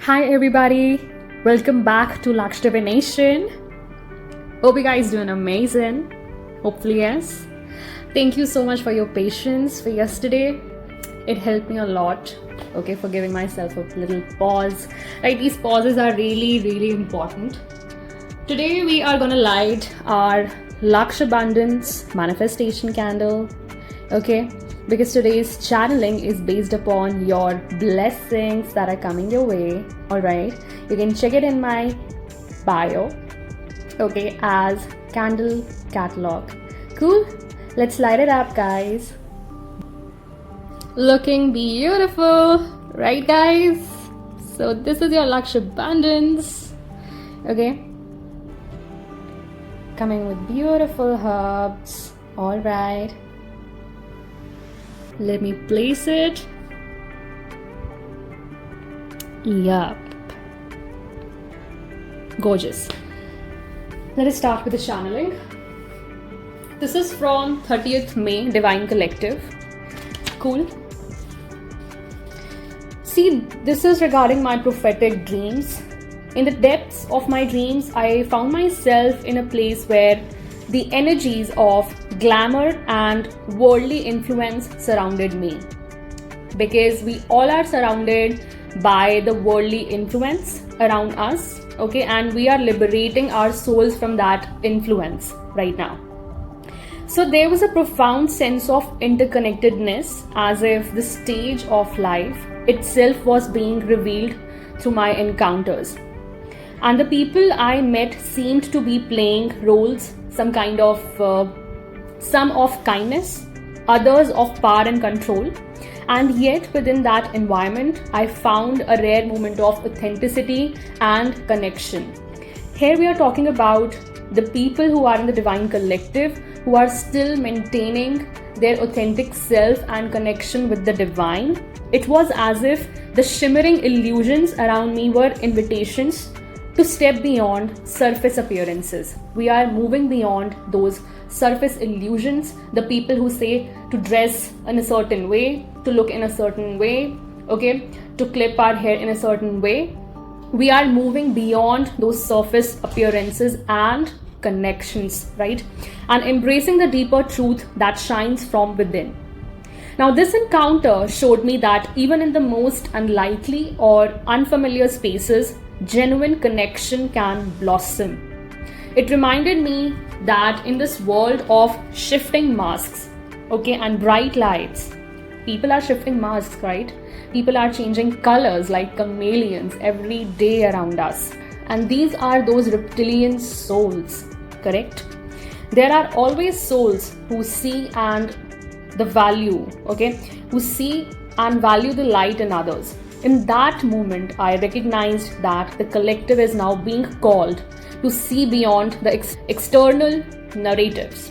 Hi everybody, welcome back to Laksh Divination. Hope you guys doing amazing. Hopefully yes. Thank you so much for your patience for yesterday. It helped me a lot. Okay, for giving myself a little pause. Right, these pauses are really important. Today we are gonna light our Laksh Abundance manifestation candle. Okay, because today's channeling is based upon your blessings that are coming your way. All right, you can check it in my bio, okay, as candle catalog. Cool, let's light it up, guys. Looking beautiful, right, guys? So this is your Laksh Abundance. Okay, coming with beautiful herbs. All right, let me place it. Yup. Gorgeous. Let us start with the channeling. This is from 30th May Divine Collective. Cool. See, this is regarding my prophetic dreams. In the depths of my dreams, I found myself in a place where the energies of glamour and worldly influence surrounded me. Because we all are surrounded by the worldly influence around us, okay, and we are liberating our souls from that influence right now. So there was a profound sense of interconnectedness, as if the stage of life itself was being revealed through my encounters. And the people I met seemed to be playing roles, some of kindness, others of power and control. And yet within that environment, I found a rare moment of authenticity and connection. Here we are talking about the people who are in the Divine Collective, who are still maintaining their authentic self and connection with the divine. It was as if the shimmering illusions around me were invitations to step beyond surface appearances. We are moving beyond those surface illusions, the people who say to dress in a certain way, to look in a certain way, okay, to clip our hair in a certain way. We are moving beyond those surface appearances and connections, right? And embracing the deeper truth that shines from within. Now, this encounter showed me that even in the most unlikely or unfamiliar spaces, genuine connection can blossom. It reminded me that in this world of shifting masks, okay, and bright lights, people are shifting masks, right? People are changing colors like chameleons every day around us. And these are those reptilian souls, correct? There are always souls who see and the value, okay, who see and value the light in others. In that moment, I recognized that the collective is now being called to see beyond the external narratives,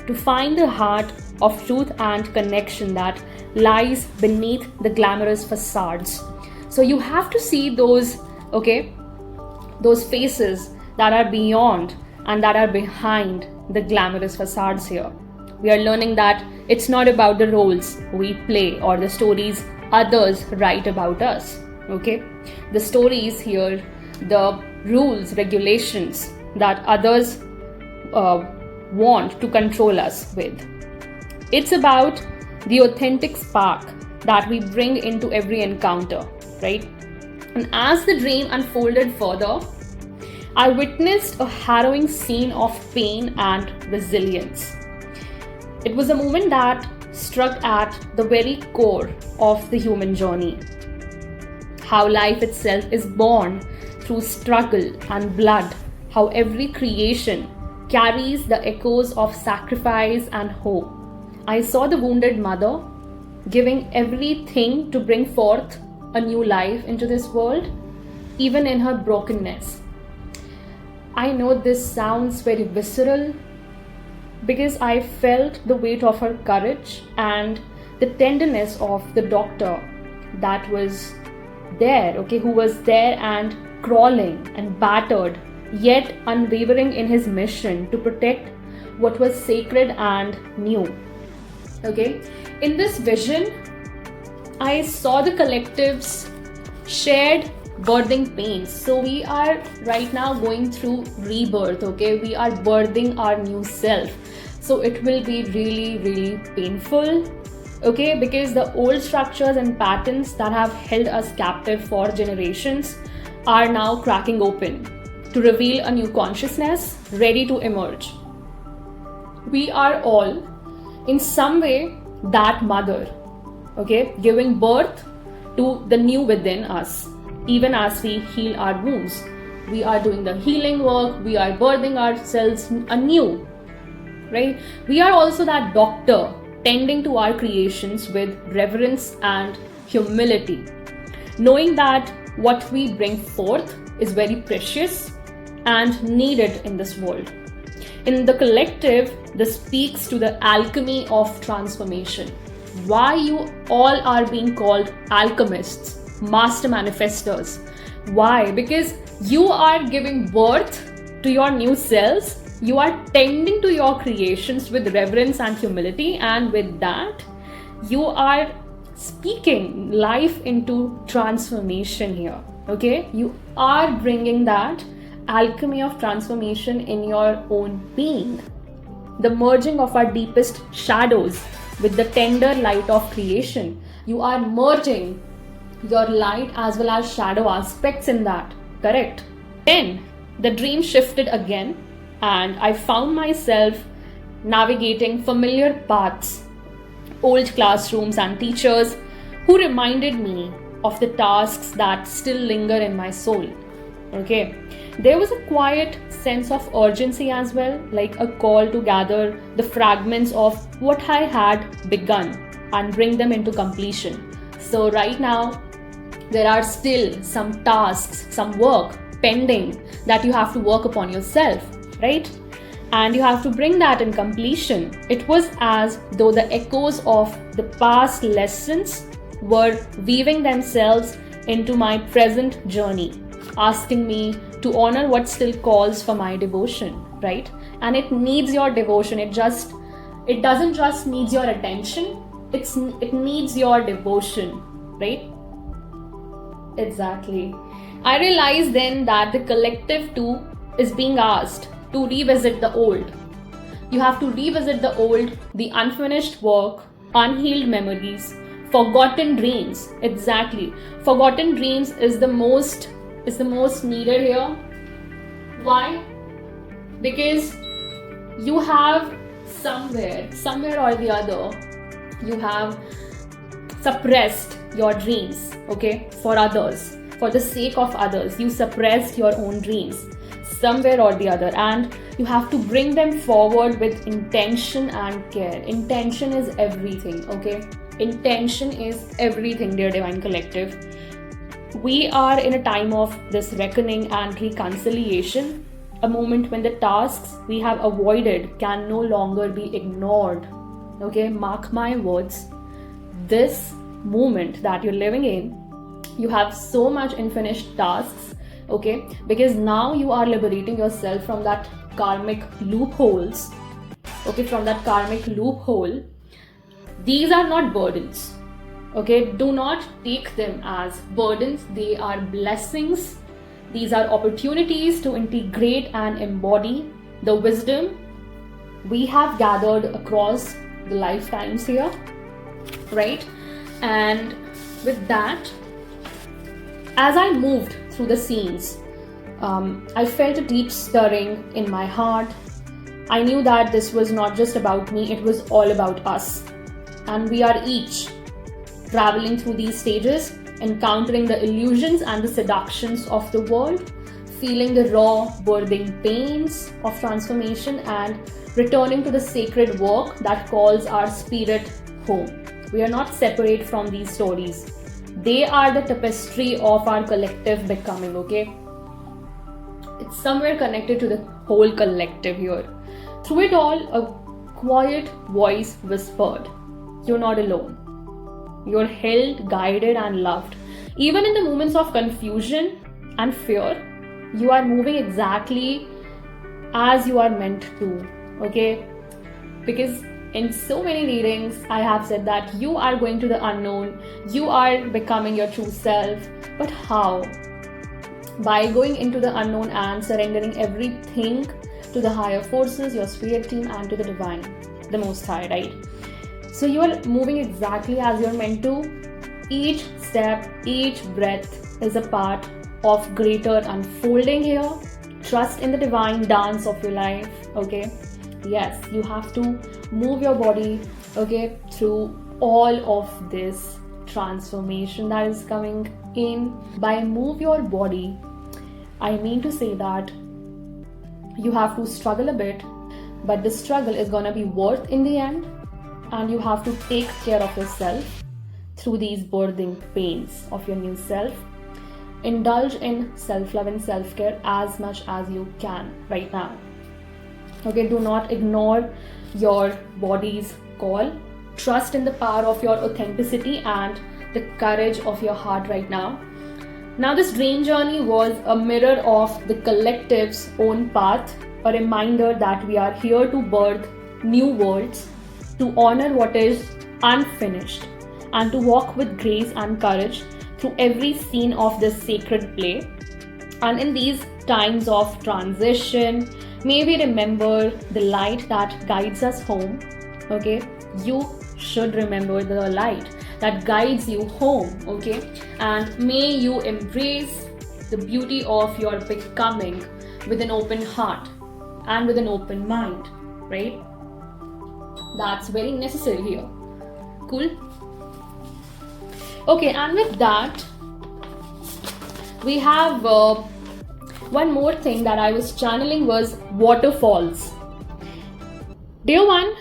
to find the heart of truth and connection that lies beneath the glamorous facades. So you have to see those, okay, those faces that are beyond and that are behind the glamorous facades here. We are learning that it's not about the roles we play or the stories others write about us, okay? The stories here, the rules, regulations that others want to control us with. It's about the authentic spark that we bring into every encounter, right? And as the dream unfolded further, I witnessed a harrowing scene of pain and resilience. It was a moment that struck at the very core of the human journey. How life itself is born through struggle and blood, how every creation carries the echoes of sacrifice and hope. I saw the wounded mother giving everything to bring forth a new life into this world, even in her brokenness. I know this sounds very visceral because I felt the weight of her courage and the tenderness of the doctor that was there, okay, who was there and crawling and battered, yet unwavering in his mission to protect what was sacred and new. Okay, in this vision, I saw the collective's shared birthing pains. So we are right now going through rebirth, okay? We are birthing our new self. So it will be really, really painful, okay? Because the old structures and patterns that have held us captive for generations are now cracking open to reveal a new consciousness ready to emerge. We are all, in some way, that mother, okay? Giving birth to the new within us. Even as we heal our wounds, we are doing the healing work, we are birthing ourselves anew, right? We are also that doctor tending to our creations with reverence and humility, knowing that what we bring forth is very precious and needed in this world. In the collective, this speaks to the alchemy of transformation. Why you all are being called alchemists, master manifestors. Why? Because you are giving birth to your new selves. You are tending to your creations with reverence and humility, and with that, you are speaking life into transformation here. Okay? You are bringing that alchemy of transformation in your own being. The merging of our deepest shadows with the tender light of creation. You are merging your light as well as shadow aspects in that, correct? Then the dream shifted again, and I found myself navigating familiar paths, old classrooms and teachers who reminded me of the tasks that still linger in my soul. Okay, there was a quiet sense of urgency as well, like a call to gather the fragments of what I had begun and bring them into completion. So right now, there are still some tasks, some work pending that you have to work upon yourself, right? And you have to bring that in completion. It was as though the echoes of the past lessons were weaving themselves into my present journey, asking me to honor what still calls for my devotion, right? And it needs your devotion. It doesn't just need your attention. It needs your devotion, right? Exactly. I realized then that the collective too is being asked to revisit the old. You have to revisit the old, the unfinished work, unhealed memories, forgotten dreams. Exactly. Forgotten dreams is the most needed here. Why? Because you have somewhere or the other, you have suppressed your dreams, okay, for others, for the sake of others. You suppressed your own dreams somewhere or the other, and you have to bring them forward with intention and care. Intention is everything, okay? Intention is everything, dear Divine Collective. We are in a time of this reckoning and reconciliation, a moment when the tasks we have avoided can no longer be ignored. Okay, mark my words. This moment that you're living in, you have so much unfinished tasks, okay? Because now you are liberating yourself from that karmic loopholes, okay? From that karmic loophole. These are not burdens, okay? Do not take them as burdens. They are blessings. These are opportunities to integrate and embody the wisdom we have gathered across the lifetimes here, right? And with that, as I moved through the scenes, I felt a deep stirring in my heart. I knew that this was not just about me, it was all about us. And we are each traveling through these stages, encountering the illusions and the seductions of the world, feeling the raw, birthing pains of transformation, and returning to the sacred work that calls our spirit home. We are not separate from these stories. They are the tapestry of our collective becoming, okay? It's somewhere connected to the whole collective here. Through it all, a quiet voice whispered, "You're not alone. You're held, guided, and loved. Even in the moments of confusion and fear, you are moving exactly as you are meant to." Okay? Because in so many readings, I have said that you are going to the unknown, you are becoming your true self. But how? by going into the unknown and surrendering everything to the higher forces, your spirit team, and to the divine, the Most High, right? So you are moving exactly as you're meant to. Each step, each breath is a part of greater unfolding here. Trust in the divine dance of your life, okay? Yes, you have to move your body, okay, through all of this transformation that is coming in. By move your body, I mean to say that you have to struggle a bit, but the struggle is gonna be worth in the end, and you have to take care of yourself through these birthing pains of your new self. Indulge in self-love and self-care as much as you can right now. Okay, do not ignore your body's call. Trust in the power of your authenticity and the courage of your heart right now. Now, this dream journey was a mirror of the collective's own path, a reminder that we are here to birth new worlds, to honor what is unfinished, and to walk with grace and courage through every scene of this sacred play. And in these times of transition, may we remember the light that guides us home. Okay, you should remember the light that guides you home. Okay, and may you embrace the beauty of your becoming with an open heart and with an open mind, right? That's very necessary here. Cool. Okay, and with that, we have one more thing that I was channeling was waterfalls. Dear one,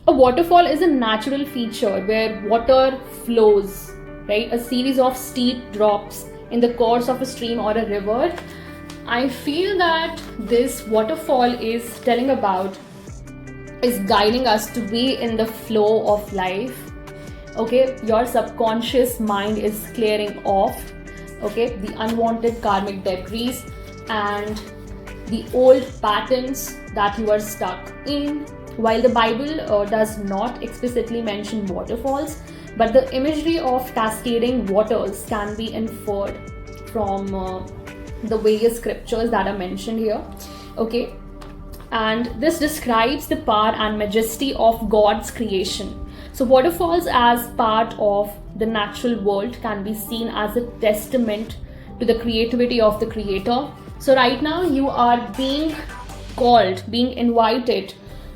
a waterfall is a natural feature where water flows, right? A series of steep drops in the course of a stream or a river. I feel that this waterfall is guiding us to be in the flow of life. Okay, your subconscious mind is clearing off, okay, the unwanted karmic debris and the old patterns that you are stuck in. While the Bible does not explicitly mention waterfalls, but the imagery of cascading waters can be inferred from the various scriptures that are mentioned here. Okay, and this describes the power and majesty of God's creation. So waterfalls as part of the natural world can be seen as a testament to the creativity of the creator. So right now you are being called, being invited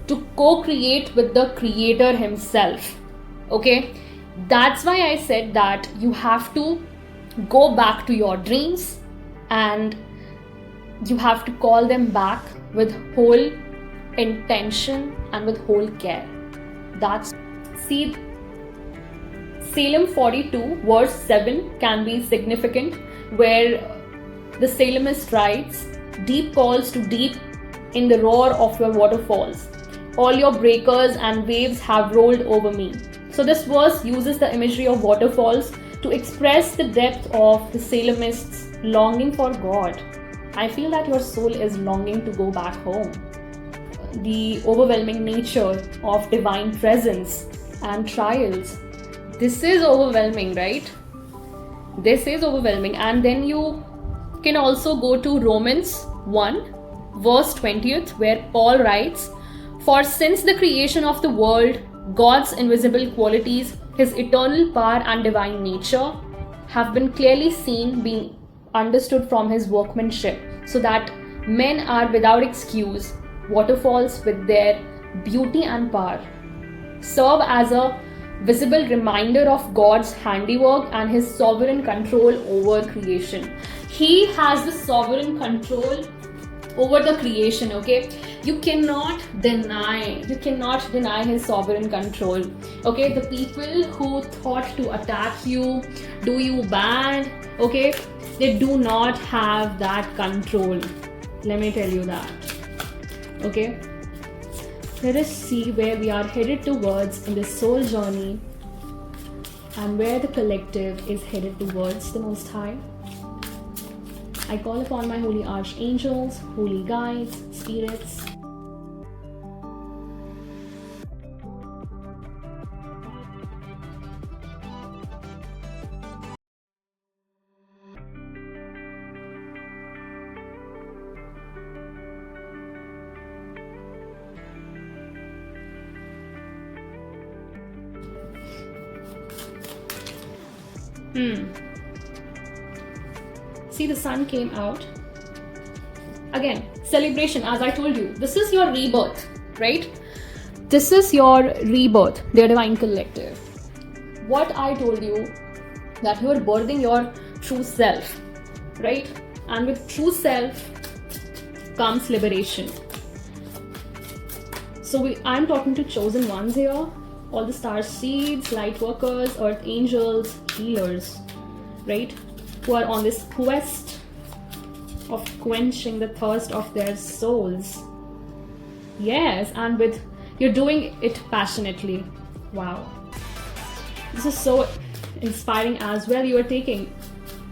to co-create with the creator himself. Okay, that's why I said that you have to go back to your dreams and you have to call them back with whole intention and with whole care. That's see, Psalm 42 verse 7 can be significant, where the psalmist writes, "Deep calls to deep in the roar of your waterfalls. All your breakers and waves have rolled over me." So this verse uses the imagery of waterfalls to express the depth of the psalmist's longing for God. I feel that your soul is longing to go back home. The overwhelming nature of divine presence and trials. This is overwhelming, right? This is overwhelming. And then you can also go to Romans 1 verse 20th, where Paul writes, "For since the creation of the world, God's invisible qualities, his eternal power and divine nature have been clearly seen, being understood from his workmanship, so that men are without excuse. Waterfalls with their beauty and power serve as a visible reminder of God's handiwork and his sovereign control over creation." He has the sovereign control over the creation, okay? You cannot deny his sovereign control, okay? The people who thought to attack you, do you bad, okay, they do not have that control. Let me tell you that, okay? Let us see where we are headed towards in this soul journey and where the collective is headed towards the Most High. I call upon my holy archangels, holy guides, spirits. See, the sun came out. Again, celebration, as I told you. This is your rebirth, right? This is your rebirth, dear Divine Collective. What I told you, that you are birthing your true self, right? And with true self comes liberation. So I'm talking to chosen ones here, all the star seeds, light workers, earth angels, healers, right? Who are on this quest of quenching the thirst of their souls. Yes, and you're doing it passionately. Wow. This is so inspiring as well. You are taking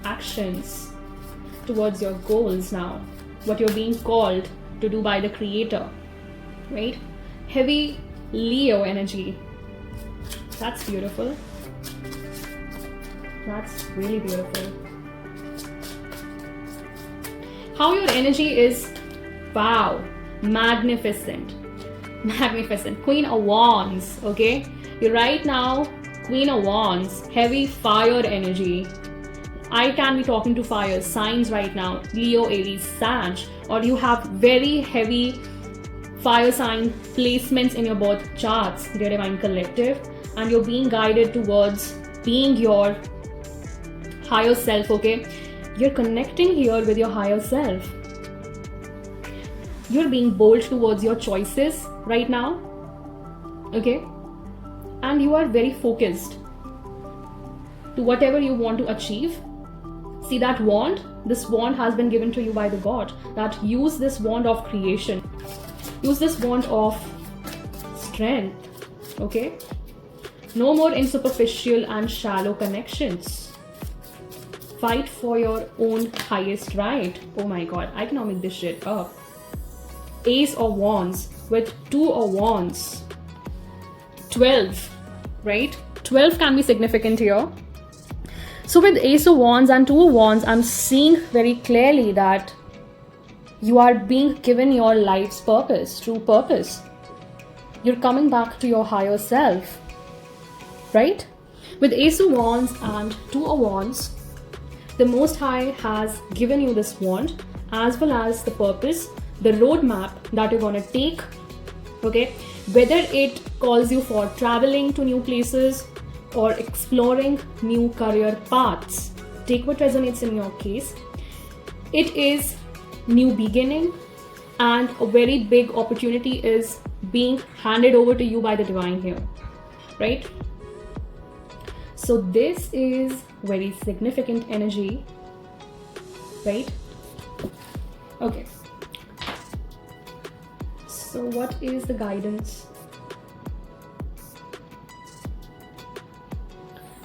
actions towards your goals now. What you're being called to do by the Creator, right? Heavy Leo energy. That's beautiful. That's really beautiful. How your energy is, wow, magnificent. Queen of Wands, okay? You're right now Queen of Wands, heavy fire energy. I can be talking to fire signs right now, Leo, Aries, Sag, or you have very heavy fire sign placements in your birth charts, dear Divine Collective, and you're being guided towards being your higher self, okay? You're connecting here with your higher self. You're being bold towards your choices right now, okay? And you are very focused to whatever you want to achieve. See that wand? This wand has been given to you by the God. That use this wand of creation. Use this wand of strength, okay? No more in superficial and shallow connections. Fight for your own highest right. Oh my God, I cannot make this shit up. Ace of Wands with 2 of Wands. 12, right? 12 can be significant here. So with Ace of Wands and 2 of Wands, I'm seeing very clearly that you are being given your life's purpose, true purpose. You're coming back to your higher self, right? With Ace of Wands and 2 of Wands, the Most High has given you this wand as well as the purpose, the roadmap that you're going to take, okay? Whether it calls you for traveling to new places or exploring new career paths, take what resonates in your case. It is new beginning, and a very big opportunity is being handed over to you by the divine here, right? So this is very significant energy, right? Okay. So what is the guidance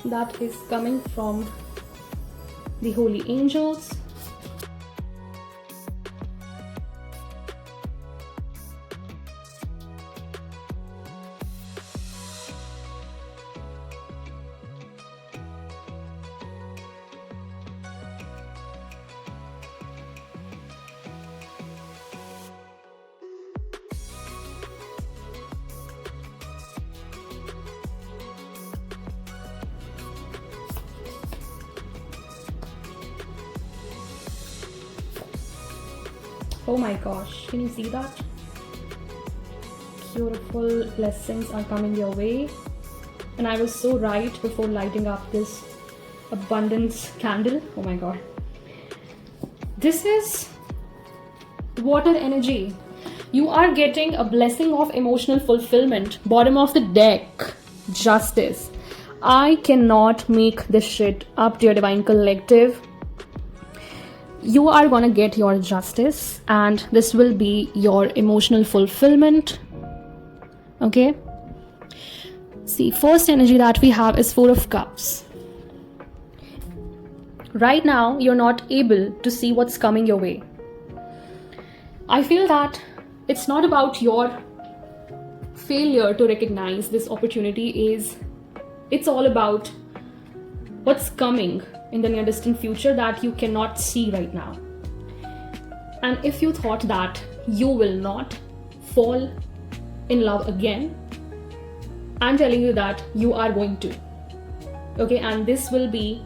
that is coming from the holy angels? Oh my gosh, can you see that? Beautiful blessings are coming your way. And I was so right before lighting up this abundance candle. Oh my god. This is water energy. You are getting a blessing of emotional fulfillment. Bottom of the deck, justice. I cannot make this shit up, dear Divine Collective. You are gonna get your justice, and this will be your emotional fulfillment, okay? See, first energy that we have is 4 of Cups. Right now, you're not able to see what's coming your way. I feel that it's not about your failure to recognize this opportunity. It's all about what's coming in the near distant future that you cannot see right now. And if you thought that you will not fall in love again, I'm telling you that you are going to, okay? And this will be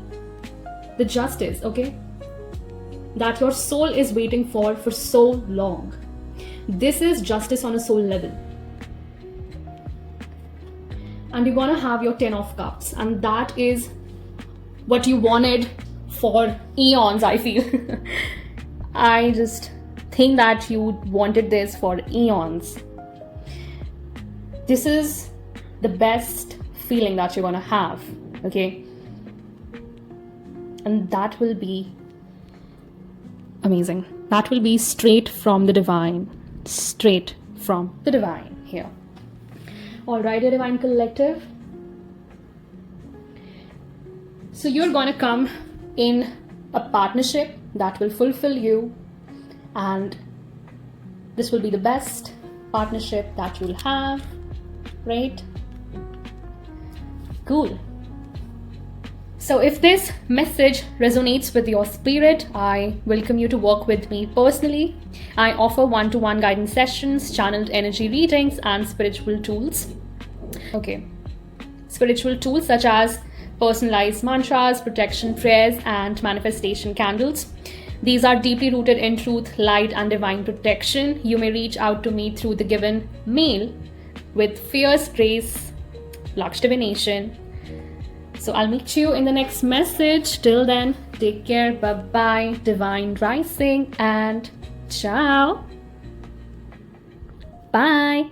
the justice, okay, that your soul is waiting for so long. This is justice on a soul level. And you're gonna have your 10 of cups, and that is what you wanted for eons, I feel. I just think that you wanted this for eons. This is the best feeling that you're gonna have, okay? And that will be amazing. That will be straight from the divine. Straight from the divine here. Alright, the Divine Collective. So you're gonna come in a partnership that will fulfill you, and this will be the best partnership that you'll have, right? Cool. So if this message resonates with your spirit, I welcome you to work with me personally. I offer one-to-one guidance sessions, channeled energy readings, and spiritual tools. Okay. Spiritual tools such as personalized mantras, protection prayers, and manifestation candles. These are deeply rooted in truth, light, and divine protection. You may reach out to me through the given mail with fierce grace, Lux Divination. So I'll meet you in the next message. Till then, take care. Bye-bye. Divine Rising and ciao. Bye.